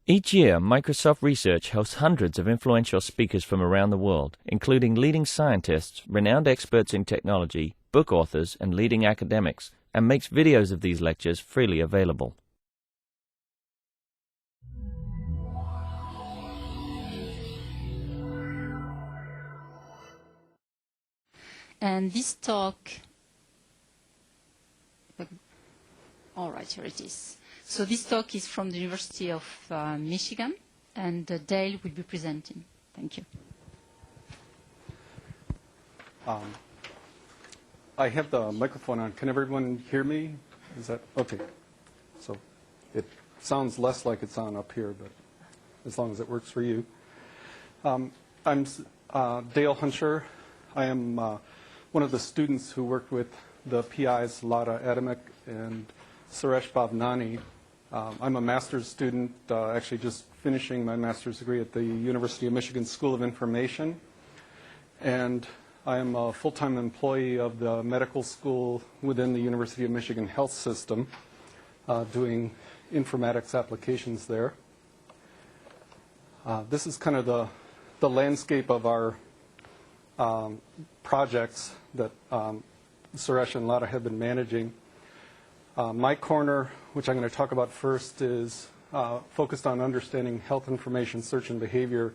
Each year, Microsoft Research hosts hundreds of influential speakers from around the world, including leading scientists, renowned experts in technology, book authors, and leading academics, and makes videos of these lectures freely available. And this talk, all right, here it is. So this talk is from the University of Michigan, and Dale will be presenting. Thank you. I have the microphone on. Can everyone hear me? Is that okay? So it sounds less like it's on up here, but as long as it works for you. I'm Dale Huncher. I am one of the students who worked with the PIs, Lada Adamek and Suresh Bhavnani. I'm a master's student, actually just finishing my master's degree at the University of Michigan School of Information. And I am a full-time employee of the medical school within the University of Michigan Health System, doing informatics applications there. This is kind of the landscape of our projects that Suresh and Lada have been managing. My corner, which I'm going to talk about first, is focused on understanding health information search and behavior.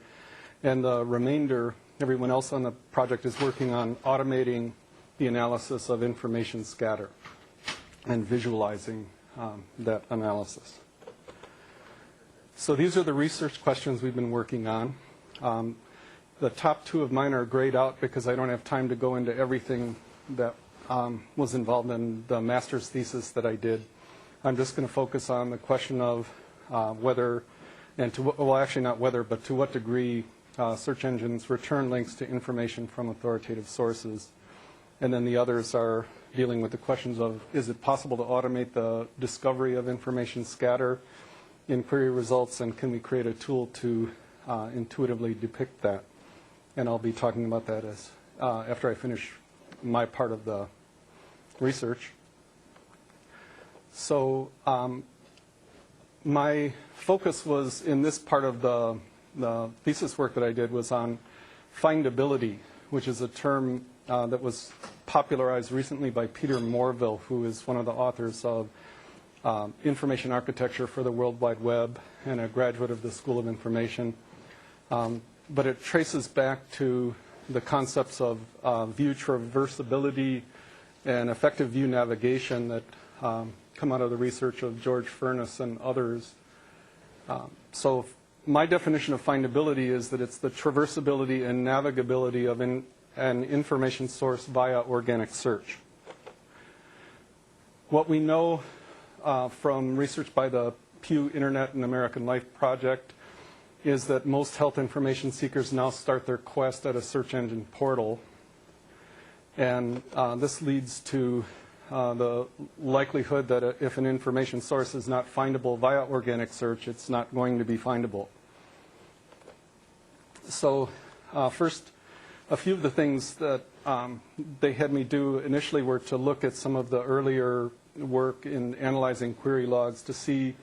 And the remainder, everyone else on the project, is working on automating the analysis of information scatter and visualizing that analysis. So these are the research questions we've been working on. The top two of mine are grayed out because I don't have time to go into everything that was involved in the master's thesis that I did. I'm just going to focus on the question of whether, and to, well, actually not whether, but to what degree search engines return links to information from authoritative sources. And then the others are dealing with the questions of, is it possible to automate the discovery of information scatter in query results, and can we create a tool to intuitively depict that? And I'll be talking about that as after I finish my part of the research. So my focus was in this part of the thesis work that I did was on findability, which is a term that was popularized recently by Peter Morville, who is one of the authors of Information Architecture for the World Wide Web and a graduate of the School of Information. But it traces back to the concepts of view traversability and effective view navigation that come out of the research of George Furness and others. So my definition of findability is that it's the traversability and navigability of an information source via organic search. What we know from research by the Pew Internet and American Life Project is that most health information seekers now start their quest at a search engine portal. And this leads to the likelihood that if an information source is not findable via organic search, it's not going to be findable. So first, a few of the things that they had me do initially were to look at some of the earlier work in analyzing query logs to see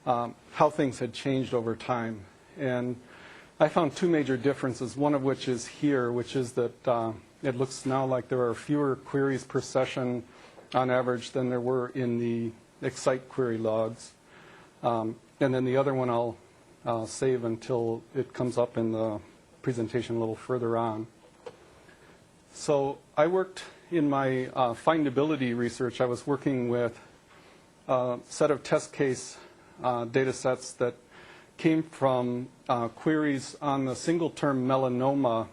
how things had changed over time. And I found two major differences, one of which is here, which is that it looks now like there are fewer queries per session on average than there were in the Excite query logs. And then the other one I'll save until it comes up in the presentation a little further on. So I worked in my findability research. I was working with a set of test case data sets that came from queries on the single term melanoma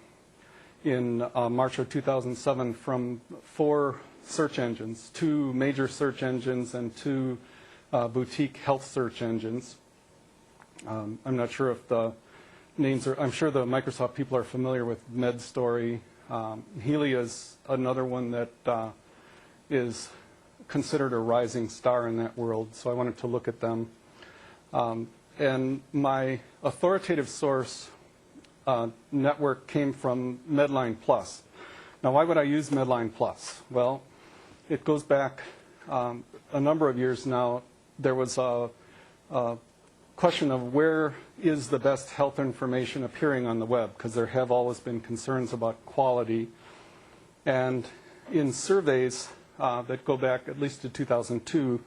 in March of 2007 from 4 search engines, 2 major search engines and 2 boutique health search engines. I'm not sure if the names are, I'm sure the Microsoft people are familiar with MedStory. Helia is another one that is considered a rising star in that world, so I wanted to look at them. And my authoritative source network came from Medline Plus. Now, why would I use Medline Plus? Well, it goes back a number of years now. There was a question of where is the best health information appearing on the web, because there have always been concerns about quality. And in surveys that go back at least to 2002,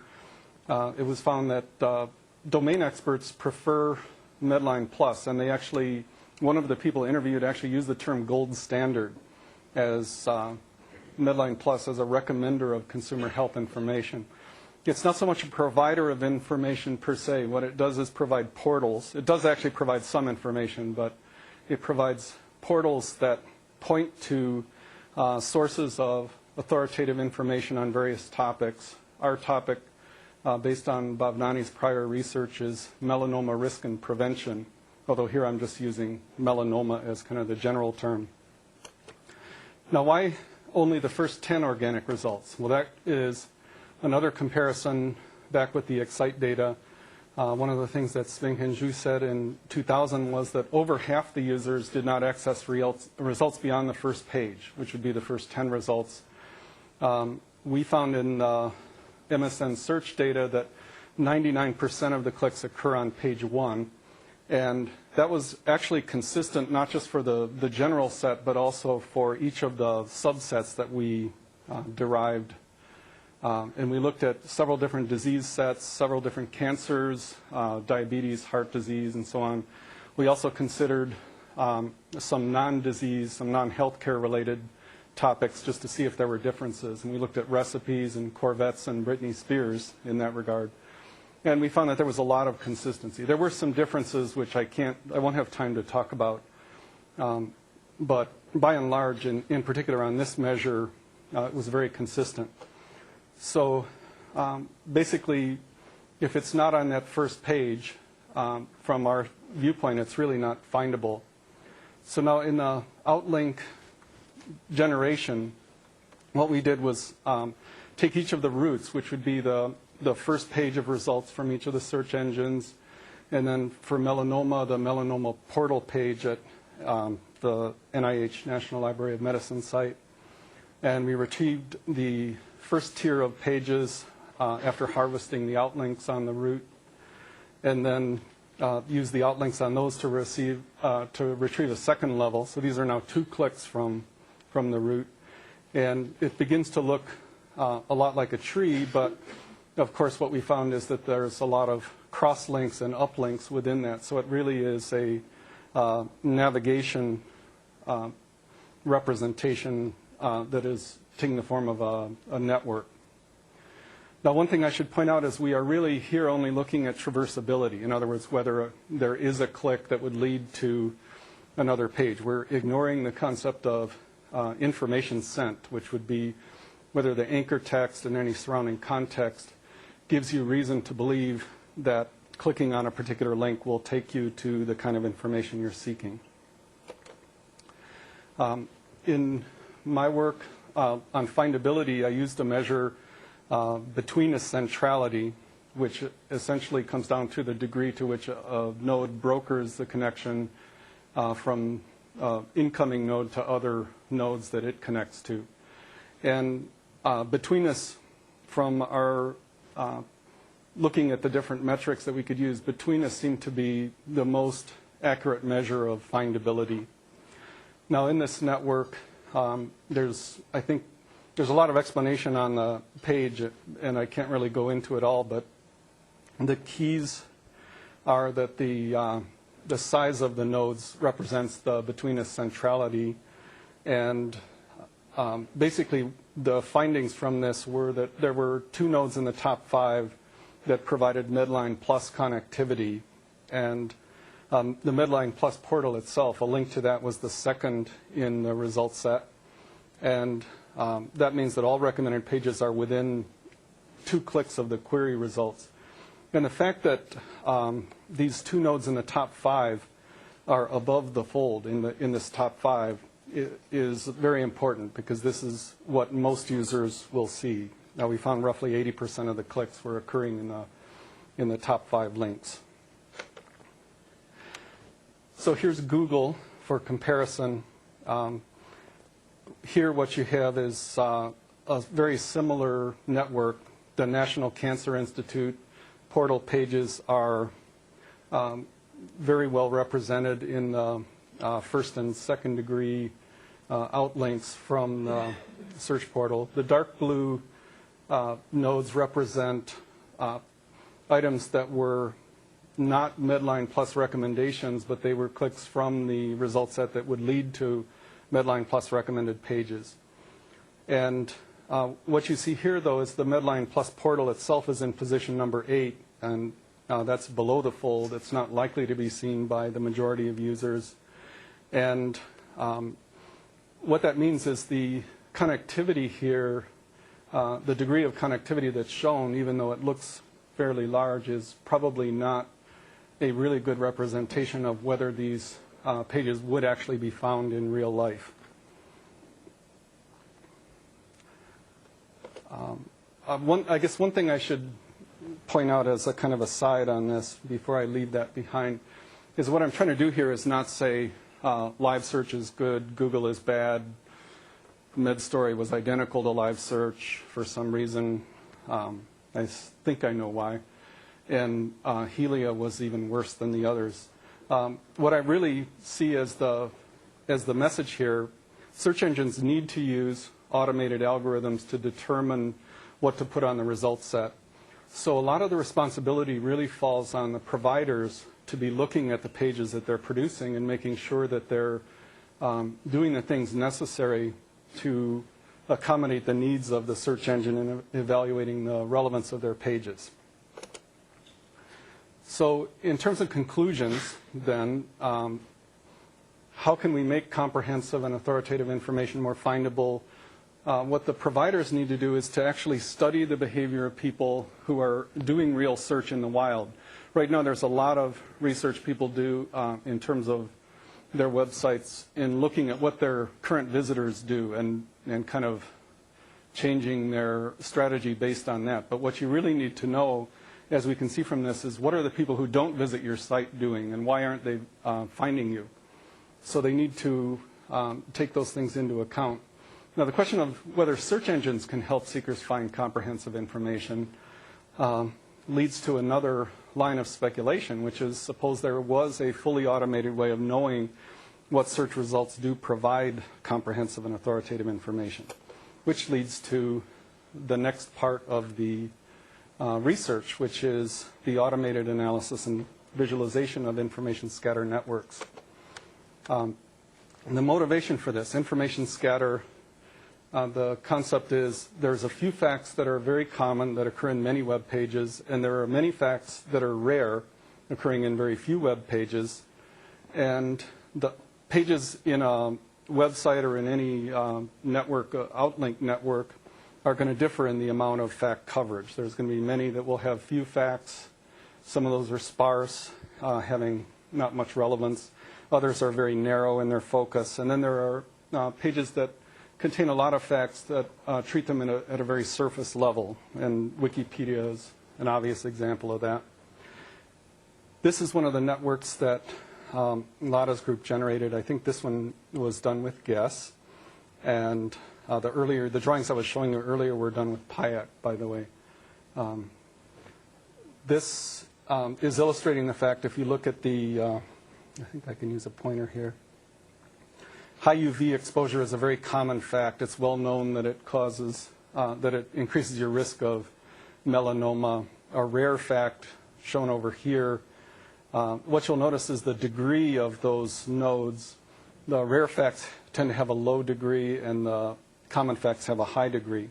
it was found that domain experts prefer Medline Plus, and they actually, one of the people interviewed actually used the term gold standard as Medline Plus as a recommender of consumer health information. It's not so much a provider of information per se. What it does is provide portals. It does actually provide some information, but it provides portals that point to sources of authoritative information on various topics. Our topic, based on Bob Nani's prior research, is melanoma risk and prevention, although here I'm just using melanoma as kind of the general term. Now, why only the first 10 organic results? Well, that is another comparison back with the Excite data. One of the things that Sveng-Hen Zhu said in 2000 was that over half the users did not access results beyond the first page, which would be the first 10 results. We found in MSN search data that 99% of the clicks occur on page 1. And that was actually consistent not just for the general set, but also for each of the subsets that we derived. And we looked at several different disease sets, several different cancers, diabetes, heart disease, and so on. We also considered some non-disease, some non-healthcare related topics just to see if there were differences. And we looked at recipes and Corvettes and Britney Spears in that regard. And we found that there was a lot of consistency. There were some differences which I won't have time to talk about. But by and large, in particular on this measure, it was very consistent. So basically, if it's not on that first page, from our viewpoint, it's really not findable. So now in the Outlink generation, what we did was take each of the roots, which would be the first page of results from each of the search engines, and then for melanoma, the melanoma portal page at the NIH National Library of Medicine site. And we retrieved the first tier of pages after harvesting the outlinks on the root, and then used the outlinks on those to retrieve a second level. So these are now 2 clicks from the root. And it begins to look a lot like a tree, but of course what we found is that there's a lot of cross-links and uplinks within that. So it really is a navigation representation that is taking the form of a network. Now, one thing I should point out is we are really here only looking at traversability. In other words, whether there is a click that would lead to another page. We're ignoring the concept of information sent, which would be whether the anchor text and any surrounding context gives you reason to believe that clicking on a particular link will take you to the kind of information you're seeking. In my work on findability, I used a measure Betweenness centrality, which essentially comes down to the degree to which a node brokers the connection from incoming node to other nodes that it connects to. And Betweenness, from our looking at the different metrics that we could use, Betweenness seemed to be the most accurate measure of findability. Now, in this network, I think there's a lot of explanation on the page, and I can't really go into it all, but the keys are that the size of the nodes represents the Betweenness centrality, and basically the findings from this were that there were 2 nodes in the top 5 that provided Medline Plus connectivity, and the Medline Plus portal itself, a link to that, was the second in the result set, and that means that all recommended pages are within 2 clicks of the query results. And the fact that these 2 nodes in the top 5 are above the fold in this top 5 is very important, because this is what most users will see. Now, we found roughly 80% of the clicks were occurring in the top 5 links. So here's Google for comparison. Here what you have is a very similar network. The National Cancer Institute portal pages are very well represented in the first and second degree outlinks from the search portal. The dark blue nodes represent items that were not Medline Plus recommendations, but they were clicks from the result set that would lead to Medline Plus recommended pages. And what you see here, though, is the Medline Plus portal itself is in position number 8, and that's below the fold. It's not likely to be seen by the majority of users. And what that means is the connectivity here, the degree of connectivity that's shown, even though it looks fairly large, is probably not a really good representation of whether these pages would actually be found in real life. I guess one thing I should point out as a kind of aside on this before I leave that behind is what I'm trying to do here is not say live search is good, Google is bad, MedStory was identical to live search for some reason. I think I know why. And Helia was even worse than the others. What I really see as the message here, search engines need to use automated algorithms to determine what to put on the result set. So a lot of the responsibility really falls on the providers to be looking at the pages that they're producing and making sure that they're doing the things necessary to accommodate the needs of the search engine and evaluating the relevance of their pages. So in terms of conclusions, then, how can we make comprehensive and authoritative information more findable? What the providers need to do is to actually study the behavior of people who are doing real search in the wild. Right now, there's a lot of research people do in terms of their websites in looking at what their current visitors do and kind of changing their strategy based on that. But what you really need to know, as we can see from this, is what are the people who don't visit your site doing and why aren't they finding you? So they need to take those things into account. Now, the question of whether search engines can help seekers find comprehensive information leads to another line of speculation, which is suppose there was a fully automated way of knowing what search results do provide comprehensive and authoritative information, which leads to the next part of the research, which is the automated analysis and visualization of information scatter networks. And the motivation for this, information scatter, the concept is there's a few facts that are very common that occur in many web pages, and there are many facts that are rare, occurring in very few web pages. And the pages in a website or in any network, Outlink network, are going to differ in the amount of fact coverage. There's going to be many that will have few facts. Some of those are sparse, having not much relevance. Others are very narrow in their focus. And then there are pages that contain a lot of facts that treat them at a very surface level. And Wikipedia is an obvious example of that. This is one of the networks that Lada's group generated. I think this one was done with Guess. And the drawings I was showing you earlier were done with Payet, by the way. This is illustrating the fact, if you look at the, I think I can use a pointer here. High UV exposure is a very common fact. It's well known that it causes, that it increases your risk of melanoma. A rare fact shown over here. What you'll notice is the degree of those nodes. The rare facts tend to have a low degree, and the common facts have a high degree.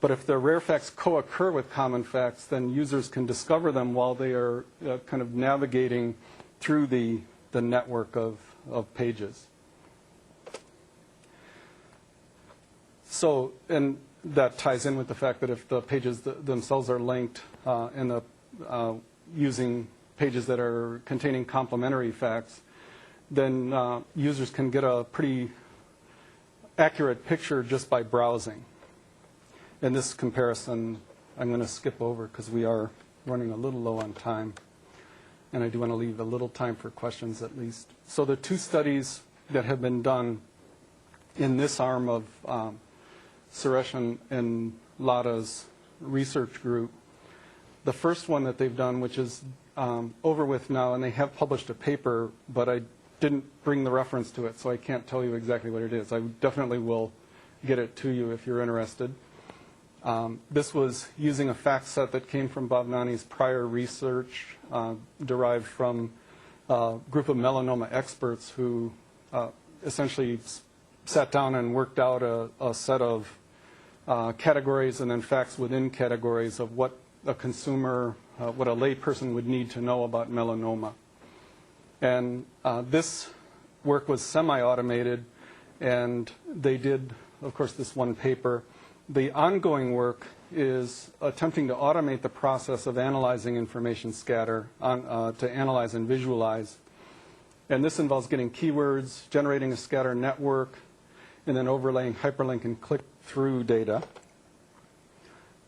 But if the rare facts co-occur with common facts, then users can discover them while they are kind of navigating through the network of pages. So, and that ties in with the fact that if the pages themselves are linked and using pages that are containing complementary facts, then users can get a pretty accurate picture just by browsing. In this comparison, I'm going to skip over because we are running a little low on time. And I do want to leave a little time for questions at least. So the two studies that have been done in this arm of Suresh and Lada's research group, the first one that they've done, which is over with now, and they have published a paper, but I didn't bring the reference to it, so I can't tell you exactly what it is. I definitely will get it to you if you're interested. This was using a fact set that came from Bhavnani's prior research, derived from a group of melanoma experts who essentially sat down and worked out a set of categories and then facts within categories of what a consumer, what a layperson would need to know about melanoma. And this work was semi-automated, and they did, of course, this one paper. The ongoing work is attempting to automate the process of analyzing information scatter to analyze and visualize. And this involves getting keywords, generating a scatter network, and then overlaying hyperlink and click-through data.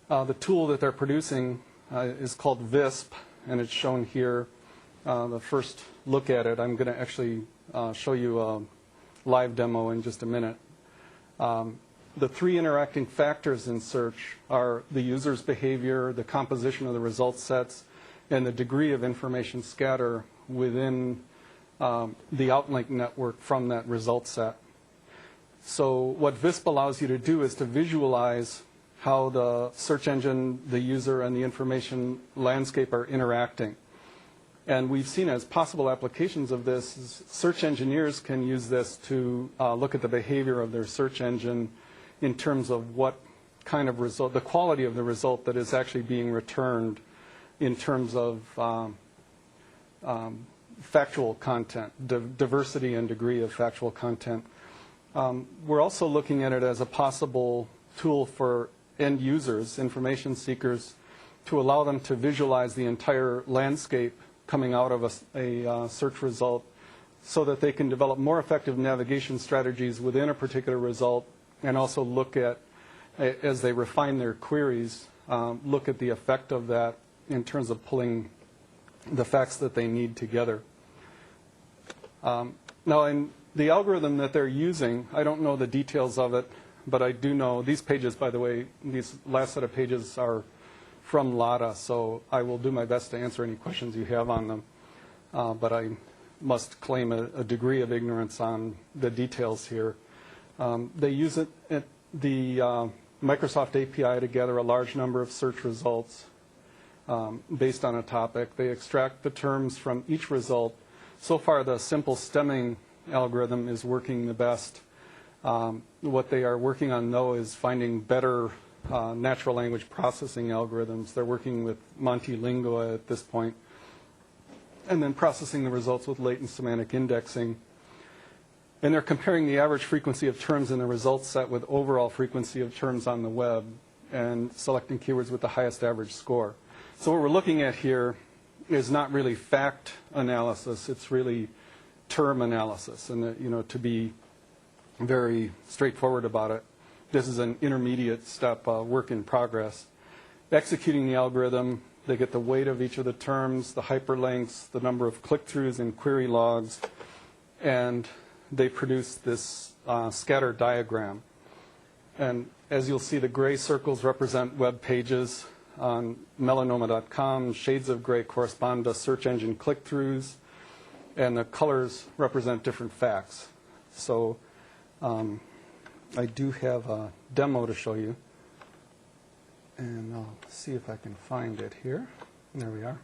The tool that they're producing is called VISP, and it's shown here. The first look at it, I'm going to actually show you a live demo in just a minute. The three interacting factors in search are the user's behavior, the composition of the result sets, and the degree of information scatter within the Outlink network from that result set. So what VISP allows you to do is to visualize how the search engine, the user, and the information landscape are interacting. And we've seen as possible applications of this, search engineers can use this to look at the behavior of their search engine in terms of what kind of result, the quality of the result that is actually being returned in terms of factual content, diversity and degree of factual content. We're also looking at it as a possible tool for end users, information seekers, to allow them to visualize the entire landscape coming out of a search result so that they can develop more effective navigation strategies within a particular result, and also look at, as they refine their queries, look at the effect of that in terms of pulling the facts that they need together. Now, in the algorithm that they're using, I don't know the details of it, but I do know these pages, by the way, these last set of pages are from LADA, so I will do my best to answer any questions you have on them. But I must claim a degree of ignorance on the details here. They use the Microsoft API to gather a large number of search results based on a topic. They extract the terms from each result. So far, the simple stemming algorithm is working the best. What they are working on, though, is finding better natural language processing algorithms. They're working with multilingua at this point, and then processing the results with latent semantic indexing. And they're comparing the average frequency of terms in the results set with overall frequency of terms on the web and selecting keywords with the highest average score. So what we're looking at here is not really fact analysis, it's really term analysis. And to be very straightforward about it, this is an intermediate step, work in progress. Executing the algorithm, they get the weight of each of the terms, the hyperlinks, the number of click-throughs and query logs, and they produce this scatter diagram. And as you'll see, the gray circles represent web pages on melanoma.com. Shades of gray correspond to search engine click-throughs, and the colors represent different facts. So I do have a demo to show you, and I'll see if I can find it here. There we are.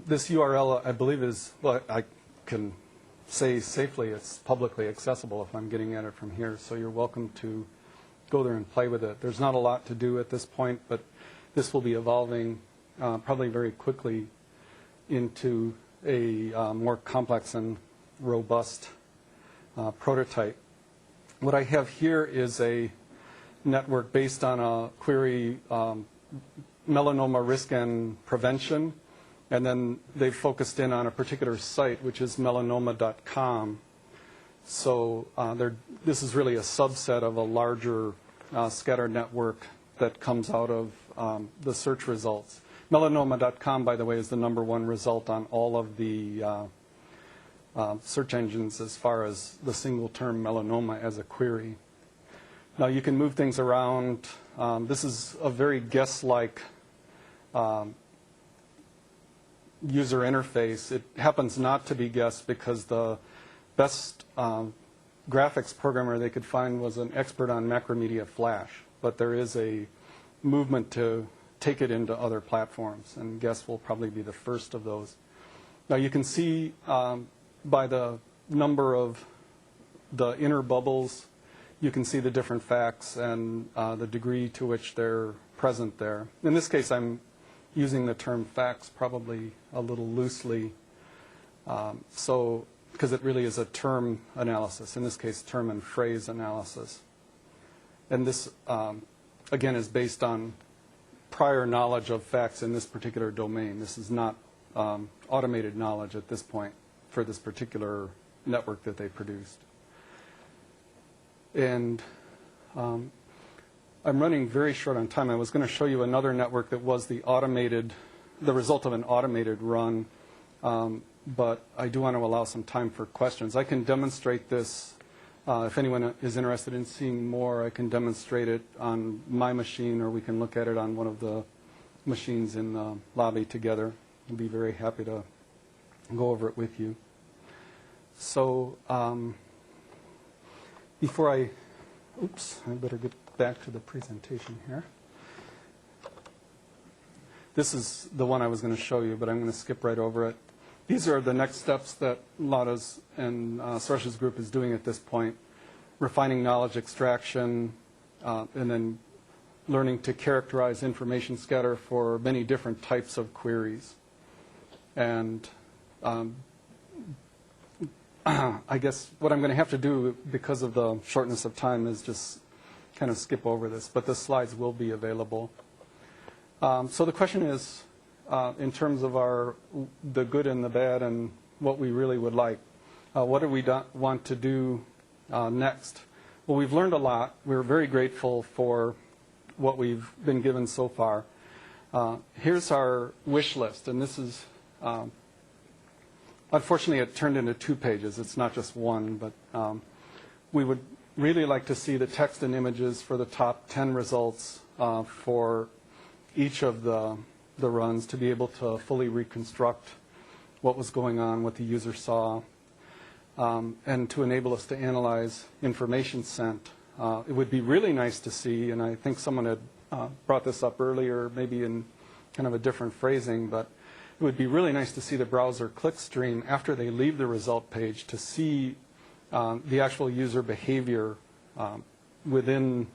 This URL, I believe, is, well, I can say safely it's publicly accessible if I'm getting at it from here, so you're welcome to go there and play with it. There's not a lot to do at this point, but this will be evolving probably very quickly into a more complex and robust prototype. What I have here is a network based on a query, melanoma risk and prevention, and then they've focused in on a particular site, which is melanoma.com. So this is really a subset of a larger scatter network that comes out of the search results. Melanoma.com, by the way, is the #1 result on all of the search engines as far as the single term melanoma as a query. Now you can move things around. This is a very guest-like user interface. It happens not to be guessed because the best graphics programmer they could find was an expert on Macromedia Flash, but there is a movement to take it into other platforms, and Guess will probably be the first of those. Now you can see by the number of the inner bubbles, you can see the different facts and the degree to which they're present there. In this case, I'm using the term facts probably a little loosely, because it really is a term analysis, in this case term and phrase analysis. And this, again, is based on prior knowledge of facts in this particular domain. This is not automated knowledge at this point for this particular network that they produced. And I'm running very short on time. I was going to show you another network that was the result of an automated run, but I do want to allow some time for questions. I can demonstrate this. If anyone is interested in seeing more, I can demonstrate it on my machine, or we can look at it on one of the machines in the lobby together. I'd be very happy to go over it with you. So before I better get back to the presentation here. This is the one I was going to show you, but I'm going to skip right over it. These are the next steps that Lada's and Suresh's group is doing at this point, refining knowledge extraction, and then learning to characterize information scatter for many different types of queries. And I guess what I'm going to have to do, because of the shortness of time, is just kind of skip over this, but the slides will be available. So the question is, in terms of the good and the bad and what we really would like, what do we want to do next? Well, we've learned a lot. We're very grateful for what we've been given so far. Here's our wish list, and this is, unfortunately, it turned into 2 pages. It's not just one, but we would really like to see the text and images for the top 10 results for each of the runs, to be able to fully reconstruct what was going on, what the user saw, and to enable us to analyze information sent. It would be really nice to see, and I think someone had brought this up earlier, maybe in kind of a different phrasing, but it would be really nice to see the browser click stream after they leave the result page, to see the actual user behavior within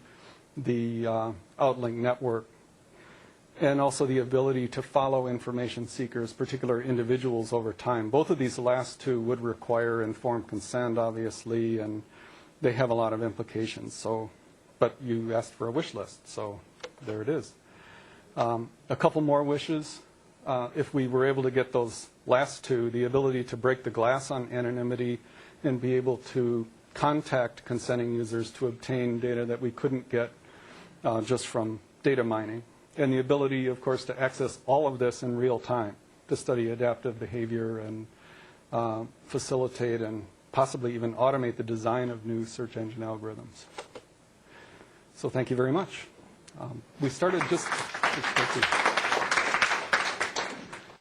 the Outlink network, and also the ability to follow information seekers, particular individuals, over time. Both of these last two would require informed consent, obviously, and they have a lot of implications. So, but you asked for a wish list, so there it is. A couple more wishes. If we were able to get those last two, the ability to break the glass on anonymity and be able to contact consenting users to obtain data that we couldn't get just from data mining. And the ability, of course, to access all of this in real time, to study adaptive behavior and facilitate and possibly even automate the design of new search engine algorithms. So thank you very much. We started just...